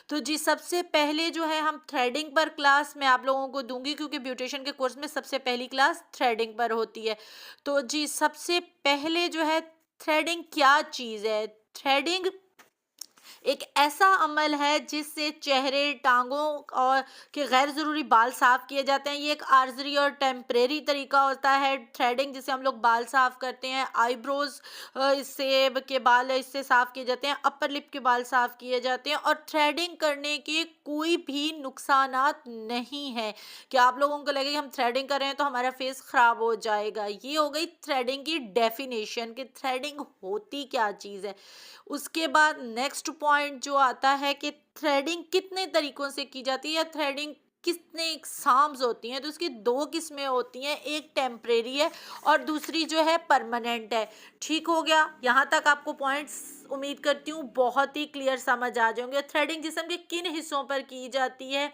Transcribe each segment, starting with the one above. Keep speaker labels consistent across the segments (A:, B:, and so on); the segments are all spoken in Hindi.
A: तो जी सबसे पहले जो है हम थ्रेडिंग पर क्लास मैं आप लोगों को दूंगी, क्योंकि ब्यूटिशियन के कोर्स में सबसे पहली क्लास थ्रेडिंग पर होती है। तो जी सबसे पहले जो है, थ्रेडिंग क्या चीज़ है? थ्रेडिंग एक ऐसा अमल है जिससे चेहरे, टांगों और के गैर ज़रूरी बाल साफ़ किए जाते हैं। ये एक आर्ज़री और टेम्परेरी तरीका होता है थ्रेडिंग, जिससे हम लोग बाल साफ़ करते हैं। आईब्रोज़ इससे के बाल इससे साफ़ किए जाते हैं, अपर लिप के बाल साफ़ किए जाते हैं। और थ्रेडिंग करने के कोई भी नुकसानात नहीं हैं कि आप लोगों को लगे कि हम थ्रेडिंग कर रहे हैं तो हमारा फेस ख़राब हो जाएगा। ये हो गई थ्रेडिंग की डेफिनेशन कि थ्रेडिंग होती क्या चीज़ है। उसके बाद नेक्स्ट पॉइंट जो आता है कि थ्रेडिंग कितने तरीकों से की जाती है या थ्रेडिंग कितने एग्जाम्स होती हैं। तो उसकी दो किस्में होती हैं, एक टेम्परेरी है और दूसरी जो है परमानेंट है। ठीक हो गया, यहाँ तक आपको पॉइंट्स उम्मीद करती हूँ बहुत ही क्लियर समझ आ जाएंगे। थ्रेडिंग जिस्म के किन हिस्सों पर की जाती है?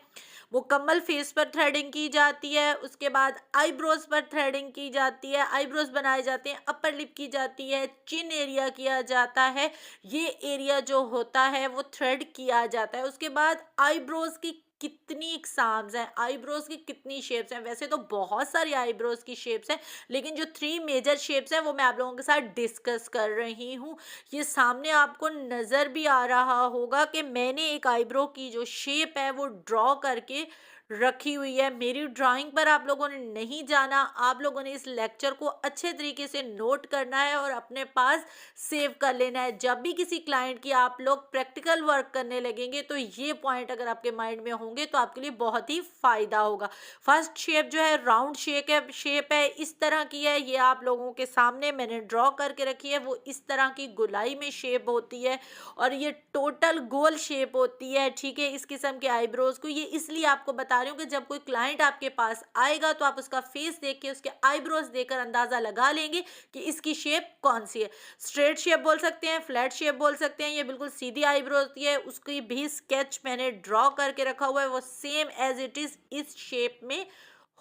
A: मुकम्मल फेस पर थ्रेडिंग की जाती है, उसके बाद आईब्रोज पर थ्रेडिंग की जाती है, आईब्रोज बनाए जाते हैं, अपर लिप की जाती है, चिन एरिया किया जाता है। ये एरिया जो होता है वो थ्रेड किया जाता है। उसके बाद आईब्रोज की कितनी एग्जाम्स हैं, आईब्रोज की कितनी शेप्स हैं? वैसे तो बहुत सारी आईब्रोज की शेप्स हैं, लेकिन जो थ्री मेजर शेप्स हैं वो मैं आप लोगों के साथ डिस्कस कर रही हूँ। ये सामने आपको नज़र भी आ रहा होगा कि मैंने एक आईब्रो की जो शेप है वो ड्रॉ करके रखी हुई है। मेरी ड्राइंग पर आप लोगों ने नहीं जाना, आप लोगों ने इस लेक्चर को अच्छे तरीके से नोट करना है और अपने पास सेव कर लेना है। जब भी किसी क्लाइंट की आप लोग प्रैक्टिकल वर्क करने लगेंगे तो ये पॉइंट अगर आपके माइंड में होंगे तो आपके लिए बहुत ही फायदा होगा। फर्स्ट शेप जो है राउंड शेप है, इस तरह की है। ये आप लोगों के सामने मैंने ड्रॉ करके रखी है। वो इस तरह की गोलाई में शेप होती है और ये टोटल गोल शेप होती है। ठीक है, इस किस्म के आईब्रोज को ये इसलिए आपको बता रही हूँ कि जब कोई क्लाइंट आपके पास आएगा तो आप उसका फेस देख के उसके आईब्रोज देखकर अंदाजा लगा लेंगे कि इसकी शेप कौन सी है। स्ट्रेट शेप बोल सकते हैं, फ्लैट शेप बोल सकते हैं, ये बिल्कुल सीधी आईब्रो होती है। उसकी भी स्केच मैंने ड्रॉ करके रखा हुआ है, वो सेम एज इट इज इस शेप में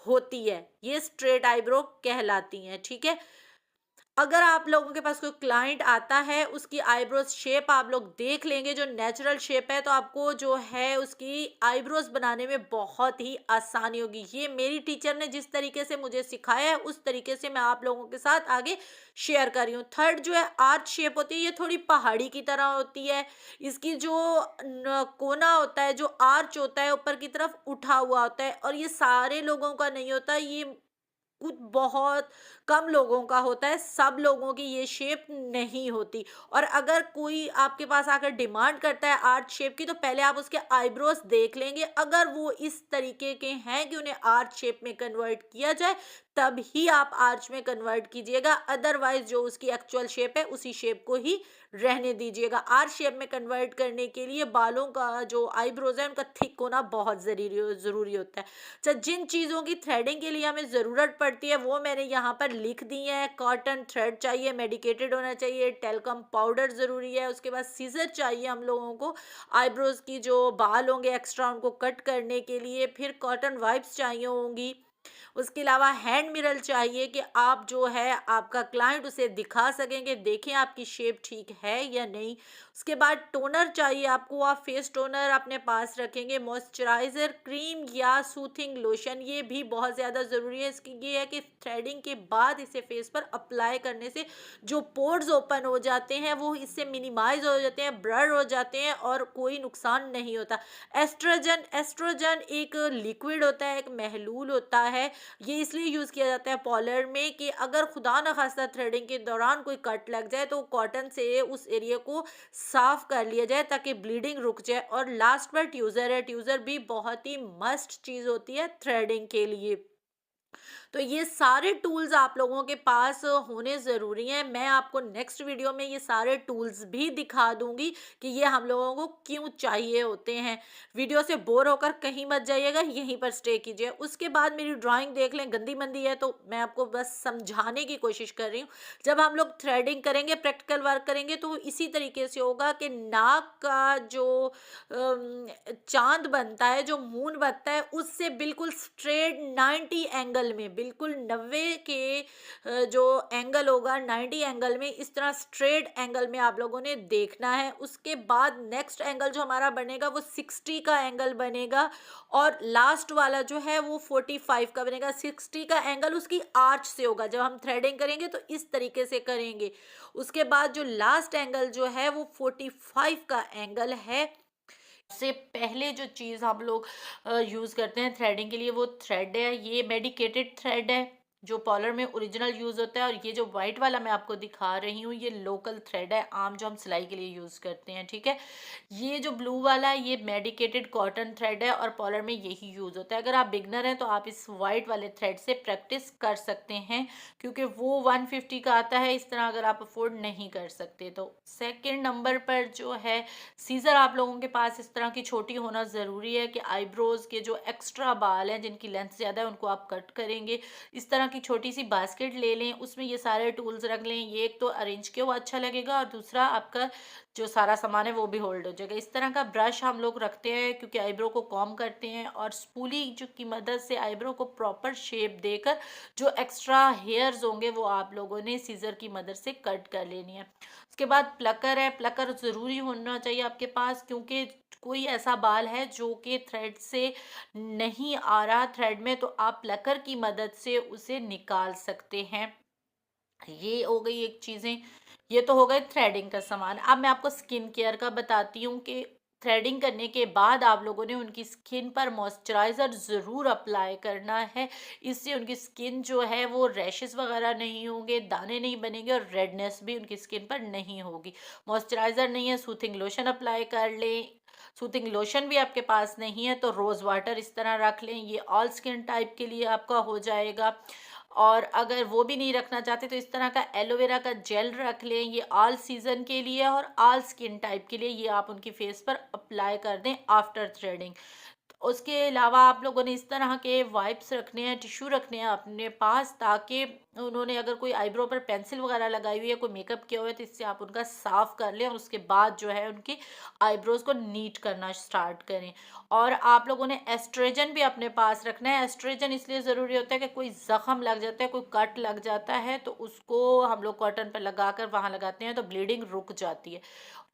A: होती है। ये स्ट्रेट आईब्रो कहलाती हैं। ठीक है, अगर आप लोगों के पास कोई क्लाइंट आता है उसकी आईब्रोज शेप आप लोग देख लेंगे जो नेचुरल शेप है, तो आपको जो है उसकी आईब्रोज बनाने में बहुत ही आसानी होगी। ये मेरी टीचर ने जिस तरीके से मुझे सिखाया है उस तरीके से मैं आप लोगों के साथ आगे शेयर कर रही हूँ। थर्ड जो है आर्च शेप होती है, ये थोड़ी पहाड़ी की तरह होती है। इसकी जो कोना होता है, जो आर्च होता है ऊपर की तरफ उठा हुआ होता है और ये सारे लोगों का नहीं होता, ये कुछ बहुत कम लोगों का होता है। सब लोगों की ये शेप नहीं होती। और अगर कोई आपके पास आकर डिमांड करता है आर्च शेप की तो पहले आप उसके आईब्रोज देख लेंगे। अगर वो इस तरीके के हैं कि उन्हें आर्च शेप में कन्वर्ट किया जाए तब ही आप आर्च में कन्वर्ट कीजिएगा, अदरवाइज जो उसकी एक्चुअल शेप है उसी शेप को ही रहने दीजिएगा। आर्च शेप में कन्वर्ट करने के लिए बालों का जो आईब्रोज है उनका थिक होना बहुत ज़रूरी होता है। अच्छा, जिन चीज़ों की थ्रेडिंग के लिए हमें ज़रूरत पड़ती है वो मैंने यहाँ पर लिख दी है। कॉटन थ्रेड चाहिए, मेडिकेटेड होना चाहिए, टेल्कम पाउडर ज़रूरी है, उसके बाद सीजर चाहिए हम लोगों को आईब्रोज की जो बाल होंगे एक्स्ट्रा उनको कट करने के लिए, फिर कॉटन वाइप्स चाहिए होंगी। उसके अलावा हैंड मिरर चाहिए कि आप जो है आपका क्लाइंट उसे दिखा सकें कि देखें आपकी शेप ठीक है या नहीं। उसके बाद टोनर चाहिए आपको, आप फेस टोनर अपने पास रखेंगे। मॉइस्चराइज़र क्रीम या सूथिंग लोशन ये भी बहुत ज़्यादा ज़रूरी है। इसकी ये है कि थ्रेडिंग के बाद इसे फेस पर अप्लाई करने से जो पोर्स ओपन हो जाते हैं वो इससे मिनिमाइज हो जाते हैं, ब्लर हो जाते हैं और कोई नुकसान नहीं होता। एस्ट्रोजन एक लिक्विड होता है, एक महलूल होता है। ये इसलिए यूज़ किया जाता है पॉलर में कि अगर खुदा न खास्ता थ्रेडिंग के दौरान कोई कट लग जाए तो कॉटन से उस एरिया को साफ कर लिया जाए ताकि ब्लीडिंग रुक जाए। और लास्ट पर ट्यूज़र है, ट्यूज़र भी बहुत ही मस्ट चीज़ होती है थ्रेडिंग के लिए। तो ये सारे टूल्स आप लोगों के पास होने ज़रूरी हैं। मैं आपको नेक्स्ट वीडियो में ये सारे टूल्स भी दिखा दूंगी कि ये हम लोगों को क्यों चाहिए होते हैं। वीडियो से बोर होकर कहीं मत जाइएगा, यहीं पर स्टे कीजिए। उसके बाद मेरी ड्राइंग देख लें, गंदी मंदी है तो मैं आपको बस समझाने की कोशिश कर रही हूँ। जब हम लोग थ्रेडिंग करेंगे, प्रैक्टिकल वर्क करेंगे तो इसी तरीके से होगा कि नाक का जो चांद बनता है, जो मून बनता है उससे बिल्कुल स्ट्रेट 90 एंगल में बिल्कुल 90 के जो एंगल होगा 90 एंगल में इस तरह स्ट्रेट एंगल में आप लोगों ने देखना है। उसके बाद नेक्स्ट एंगल जो हमारा बनेगा वो 60 का एंगल बनेगा, और लास्ट वाला जो है वो 45 का बनेगा। 60 का एंगल उसकी आर्च से होगा, जब हम थ्रेडिंग करेंगे तो इस तरीके से करेंगे। उसके बाद जो लास्ट एंगल जो है वो 45 का एंगल है। से पहले जो चीज़ हम लोग यूज़ करते हैं थ्रेडिंग के लिए वो थ्रेड है। ये मेडिकेटेड थ्रेड है जो पॉलर में ओरिजिनल यूज़ होता है, और ये जो वाइट वाला मैं आपको दिखा रही हूँ ये लोकल थ्रेड है, आम जो हम सिलाई के लिए यूज़ करते हैं। ठीक है, ये जो ब्लू वाला है ये मेडिकेटेड कॉटन थ्रेड है और पॉलर में यही यूज़ होता है। अगर आप बिगनर हैं तो आप इस वाइट वाले थ्रेड से प्रैक्टिस कर सकते हैं, क्योंकि वो 150 का आता है। इस तरह अगर आप अफोर्ड नहीं कर सकते तो सेकंड नंबर पर जो है सीज़र आप लोगों के पास इस तरह की छोटी होना ज़रूरी है कि आईब्रोज़ के जो एक्स्ट्रा बाल हैं जिनकी लेंथ ज़्यादा है उनको आप कट करेंगे। इस तरह की छोटी सी बास्केट ले लें, उसमें ये सारे टूल्स रख लें। ये एक तो अरेंज के वो अच्छा लगेगा, और दूसरा आपका जो सारा सामान है वो भी होल्ड हो जाएगा। इस तरह का ब्रश हम लोग रखते हैं क्योंकि आईब्रो को कॉम्ब करते हैं, और स्पूली जो की मदद से आईब्रो को प्रॉपर शेप देकर जो एक्स्ट्रा हेयर्स होंगे वो आप लोगों ने सीज़र की मदद से कट कर लेनी है। उसके बाद प्लकर है, प्लकर ज़रूरी होना चाहिए आपके पास, क्योंकि कोई ऐसा बाल है जो कि थ्रेड से नहीं आ रहा थ्रेड में, तो आप प्लकर की मदद से उसे निकाल सकते हैं। ये हो गई एक चीज़ें। ये तो हो गए थ्रेडिंग का सामान। अब मैं आपको स्किन केयर का बताती हूँ कि थ्रेडिंग करने के बाद आप लोगों ने उनकी स्किन पर मॉइस्चराइज़र ज़रूर अप्लाई करना है। इससे उनकी स्किन जो है वो रैशेस वगैरह नहीं होंगे, दाने नहीं बनेंगे, और रेडनेस भी उनकी स्किन पर नहीं होगी। मॉइस्चराइज़र नहीं है, सूथिंग लोशन अप्लाई कर लें। सूथिंग लोशन भी आपके पास नहीं है तो रोज़ वाटर इस तरह रख लें, ये ऑल स्किन टाइप के लिए आपका हो जाएगा। और अगर वो भी नहीं रखना चाहते तो इस तरह का एलोवेरा का जेल रख लें, ये ऑल सीज़न के लिए और ऑल स्किन टाइप के लिए। ये आप उनकी फेस पर अप्लाई कर दें आफ्टर थ्रेडिंग। उसके अलावा आप लोगों ने इस तरह के वाइप्स रखने हैं, टिश्यू रखने हैं अपने पास, ताकि उन्होंने अगर कोई आईब्रो पर पेंसिल वगैरह लगाई हुई है, कोई मेकअप किया हुआ है, तो इससे आप उनका साफ़ कर लें और उसके बाद जो है उनकी आईब्रोज़ को नीट करना स्टार्ट करें। और आप लोगों ने एस्ट्रेजन भी अपने पास रखना है। एस्ट्रेजन इसलिए ज़रूरी होता है कि कोई ज़ख़म लग जाता है, कोई कट लग जाता है, तो उसको हम लोग कॉटन पर लगा कर वहाँ लगाते हैं तो ब्लीडिंग रुक जाती है।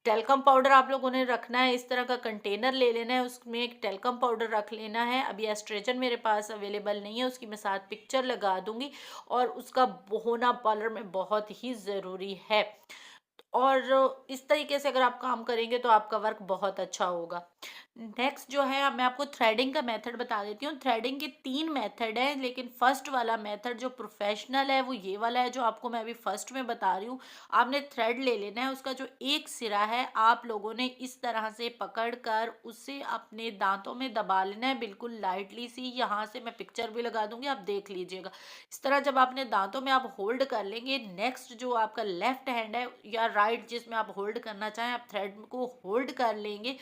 A: टेल्कम पाउडर आप लोगों ने रखना है, इस तरह का कंटेनर ले लेना है, उसमें एक टेल्कम पाउडर रख लेना है। अभी एस्ट्रेजन मेरे पास अवेलेबल नहीं है, उसकी मैं साथ पिक्चर लगा दूंगी, और उसका होना पार्लर में बहुत ही ज़रूरी है। और इस तरीके से अगर आप काम करेंगे तो आपका वर्क बहुत अच्छा होगा। नेक्स्ट जो है, अब मैं आपको थ्रेडिंग का मेथड बता देती हूँ। थ्रेडिंग के 3 मेथड हैं, लेकिन फर्स्ट वाला मेथड जो प्रोफेशनल है वो ये वाला है जो आपको मैं अभी फर्स्ट में बता रही हूँ। आपने थ्रेड ले लेना है, उसका जो एक सिरा है आप लोगों ने इस तरह से पकड़ कर उसे अपने दांतों में दबा लेना है, बिल्कुल लाइटली सी। यहाँ से मैं पिक्चर भी लगा दूंगी, आप देख लीजिएगा। इस तरह जब अपने दांतों में आप होल्ड कर लेंगे, नेक्स्ट जो आपका लेफ्ट हैंड है या राइट जिसमें आप होल्ड करना चाहें, आप थ्रेड को होल्ड कर लेंगे।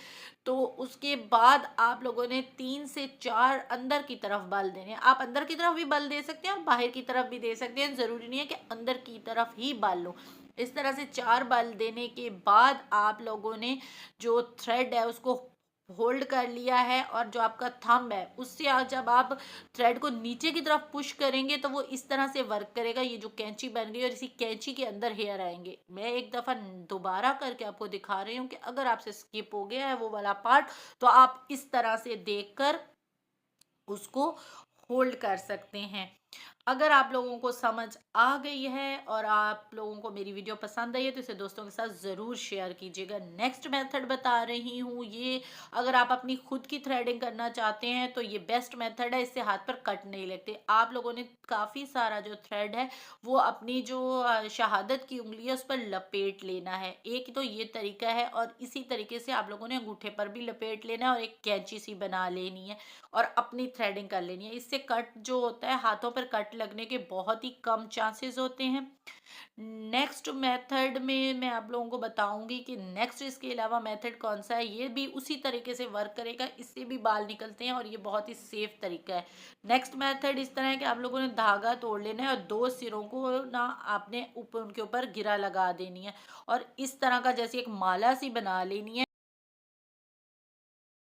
A: तो उसके बाद आप लोगों ने 3 से 4 अंदर की तरफ बल देने हैं। आप अंदर की तरफ भी बल दे सकते हैं और बाहर की तरफ भी दे सकते हैं, ज़रूरी नहीं है कि अंदर की तरफ ही बल लो। इस तरह से 4 बल देने के बाद आप लोगों ने जो थ्रेड है उसको होल्ड कर लिया है, और जो आपका थंब है उससे जब आप थ्रेड को नीचे की तरफ पुश करेंगे तो वो इस तरह से वर्क करेगा। ये जो कैंची बन गई और इसी कैंची के अंदर हेयर आएंगे। मैं एक दफ़ा दोबारा करके आपको दिखा रही हूँ कि अगर आपसे स्किप हो गया है वो वाला पार्ट, तो आप इस तरह से देखकर उसको होल्ड कर सकते हैं। अगर आप लोगों को समझ आ गई है और आप लोगों को मेरी वीडियो पसंद आई है तो इसे दोस्तों के साथ ज़रूर शेयर कीजिएगा। नेक्स्ट मेथड बता रही हूँ, ये अगर आप अपनी खुद की थ्रेडिंग करना चाहते हैं तो ये बेस्ट मेथड है, इससे हाथ पर कट नहीं लगते। आप लोगों ने काफ़ी सारा जो थ्रेड है वो अपनी जो शहादत की उंगली है उस पर लपेट लेना है। एक तो ये तरीका है, और इसी तरीके से आप लोगों ने अंगूठे पर भी लपेट लेना है और एक कैंची सी बना लेनी है और अपनी थ्रेडिंग कर लेनी है। इससे कट जो होता है, हाथों पर कट लगने के बहुत ही कम चांसेस होते हैं। नेक्स्ट मेथड में मैं आप लोगों को बताऊंगी कि नेक्स्ट इसके अलावा मेथड कौन सा है। ये भी उसी तरीके से वर्क करेगा, इससे भी बाल निकलते हैं और ये बहुत ही सेफ तरीका है। नेक्स्ट मेथड इस तरह है कि आप लोगों ने धागा तोड़ लेना है और 2 सिरों को ना आपने ऊपर उनके ऊपर गिरा लगा देनी है, और इस तरह का जैसे एक माला सी बना लेनी है।